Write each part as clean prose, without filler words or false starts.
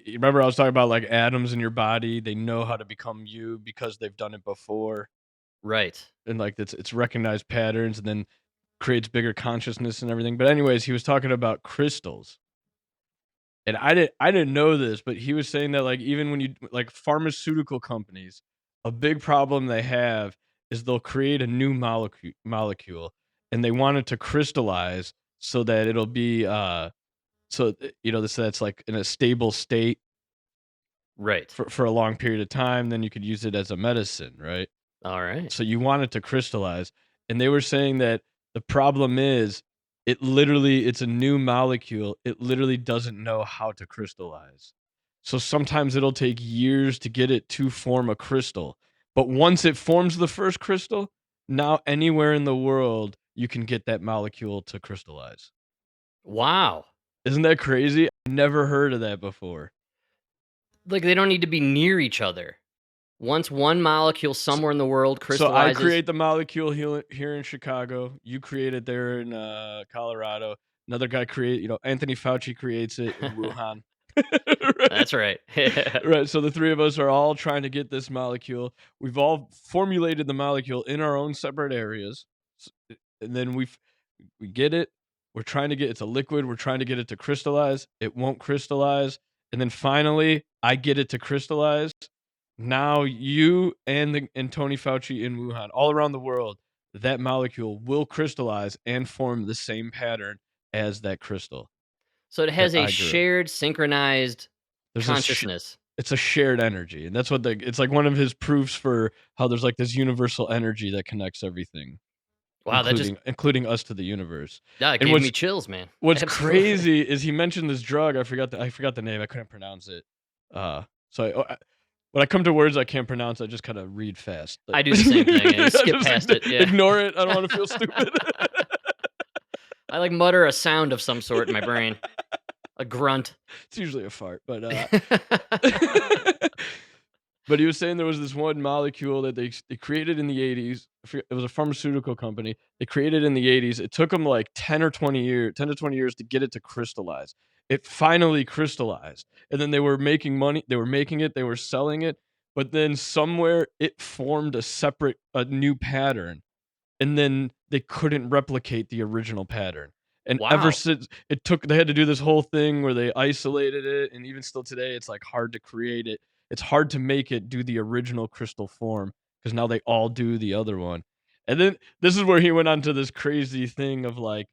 you remember I was talking about, like, atoms in your body, they know how to become you because they've done it before, Right. and, like, it's recognized patterns and then creates bigger consciousness and everything, but anyways, he was talking about crystals, and I didn't know this, but he was saying that, like, even when you like, pharmaceutical companies, a big problem they have is they'll create a new molecule, and they want it to crystallize so that it'll be, so that's, like, in a stable state Right. for a long period of time, then you could use it as a medicine, right? All right. So you want it to crystallize, and they were saying that the problem is it's a new molecule, it literally doesn't know how to crystallize. So sometimes it'll take years to get it to form a crystal, but once it forms the first crystal, now anywhere in the world, you can get that molecule to crystallize. Wow. Isn't that crazy? I never heard of that before. Like, they don't need to be near each other. Once one molecule somewhere in the world So I crystallizes. create the molecule here in Chicago. You create it there in Colorado. Another guy Anthony Fauci creates it in Wuhan. Right. That's right. Right. So the three of us are all trying to get this molecule. We've all formulated the molecule in our own separate areas. And then we get it. We're trying to get it's a liquid. We're trying to get it to crystallize. It won't crystallize. And then finally, I get it to crystallize. Now you and Tony Fauci in Wuhan, all around the world, that molecule will crystallize and form the same pattern as that crystal So it that has a I grew. shared synchronized There's a sh- consciousness. it's a shared energy, and that's what it's like one of his proofs for how there's like this universal energy that connects everything, Wow, that just including us to the universe. yeah, it And gave me chills, man. what's Absolutely. crazy is he mentioned this drug. I forgot the name. I couldn't pronounce it. So when I come to words I can't pronounce, I just kind of read fast. Like, I do the same thing, yeah, you I skip just past it, yeah. ignore it. I don't want to feel stupid. I, like, mutter a sound of some sort in my brain, a grunt. It's usually a fart, but but he was saying there was this one molecule that they created in the 80s. It was a pharmaceutical company. They created it in the 80s. It took them like 10 to 20 years to get it to crystallize. It finally crystallized. And then they were making money. They were making it, they were selling it, but then somewhere it formed a new pattern. And then they couldn't replicate the original pattern. And ever Wow. since they had to do this whole thing where they isolated it, and even still today, it's like hard to create it. It's hard to make it do the original crystal form because now they all do the other one. And then this is where he went on to this crazy thing of like,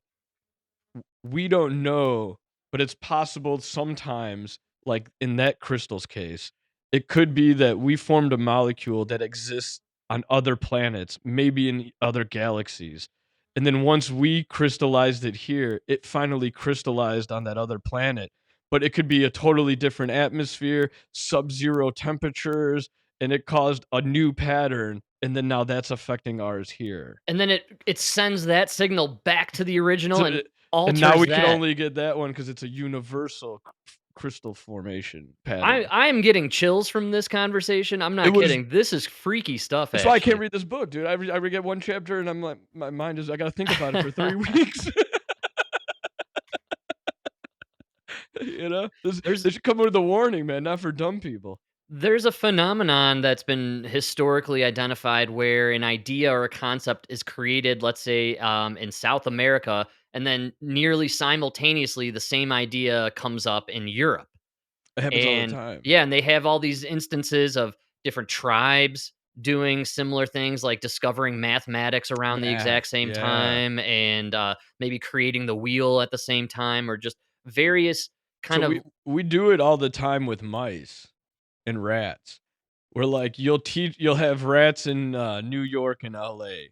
we don't know, but it's possible sometimes, like in that crystal's case, it could be that we formed a molecule that exists on other planets, maybe in other galaxies. And then once we crystallized it here, it finally crystallized on that other planet. But it could be a totally different atmosphere, sub zero temperatures, and it caused a new pattern. And then now that's affecting ours here. And then it sends that signal back to the original So and it and now alters we can that. only get that one because it's a universal crystal formation I pattern. I am getting chills from this conversation, I'm It not was kidding, this is freaky stuff, That's why I can't actually. read this book, dude. I read one chapter and I'm like, my mind is I gotta think about it for 3 weeks. You know? There's They should come with a warning, man, not for dumb people. there's a phenomenon that's been historically identified where an idea or a concept is created, let's say, in South America, and then nearly simultaneously, the same idea comes up in Europe. It happens all the And time. yeah, and they have all these instances of different tribes doing similar things, like discovering mathematics around the Yeah, exact same yeah. time, and maybe creating the wheel at the same time, or just various So kind of. we do it all the time with mice and rats. We're like, you'll have rats in, New York and LA,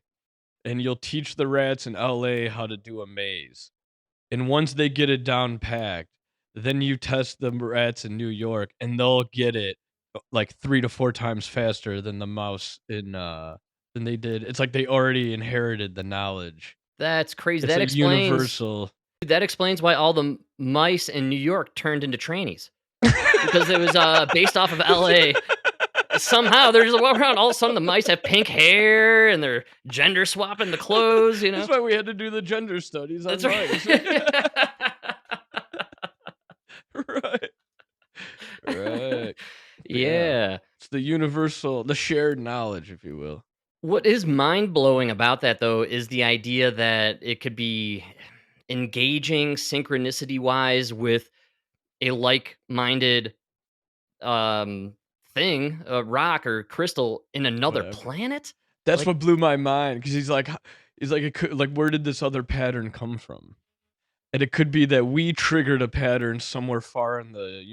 and you'll teach the rats in LA how to do a maze. And once they get it down packed, then you test the rats in New York, and they'll get it, like, 3 to 4 times faster than the mouse than they did. It's like they already inherited the knowledge. That's crazy. It's That a explains universal. that explains why all the mice in New York turned into trannies, because it was based off of LA. Somehow they're just walking around. All of a sudden, the mice have pink hair and they're gender swapping the clothes. You That's know, why we had to do the gender studies on that's mice. right. Right. Right. Yeah. Yeah. It's the universal the shared knowledge, if you will. What is mind-blowing about that, though, is the idea that it could be engaging synchronicity-wise with a like-minded, um, thing, a rock or crystal in another Whatever. planet? That's Like what blew my mind because he's like, "It could like, where did this other pattern come from?" And it could be that we triggered a pattern somewhere far in the